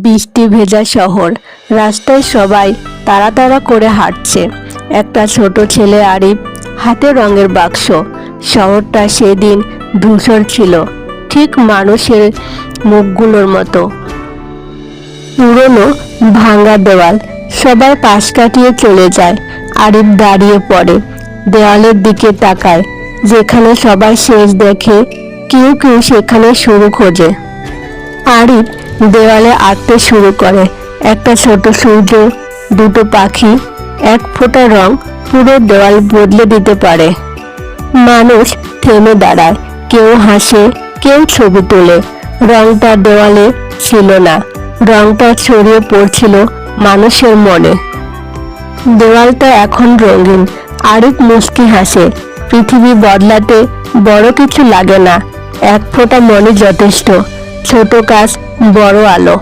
বৃষ্টি ভেজা শহর। রাস্তায় সবাই তাড়া তাড়া করে হাঁটছে। একটা ছোট ছেলে আরিফ, হাতে রঙের বাক্স। শহরটা সেদিন ধূসর ছিল, ঠিক মানুষের মুখগুলোর মতো। পুরনো ভাঙা দেওয়াল, সবাই পাশ কাটিয়ে চলে যায়। আরিফ দাঁড়িয়ে পড়ে, দেওয়ালের দিকে তাকায়। যেখানে সবাই শেষ দেখে, কেউ কেউ সেখানে শুরু খোঁজে। আরিফ দেওয়ালে আঁকতে শুরু করে। একটা ছোট সূর্য, দুটো পাখি, এক ফোঁটা রং পুরো দেওয়াল বদলে দিতে পারে। মানুষ থেমে দাঁড়ায়, কেউ হাসে, কেউ ছবি তোলে। রংটা দেওয়ালে ছিল না, রংটা ছড়িয়ে পড়ছিল মানুষের মনে। দেওয়ালটা এখন রঙিন। আরিফ মুচকি হাসে। পৃথিবী বদলাতে বড় কিছু লাগে না, এক ফোঁটা মনে যথেষ্ট। ছোট কাজ, বড় আলো।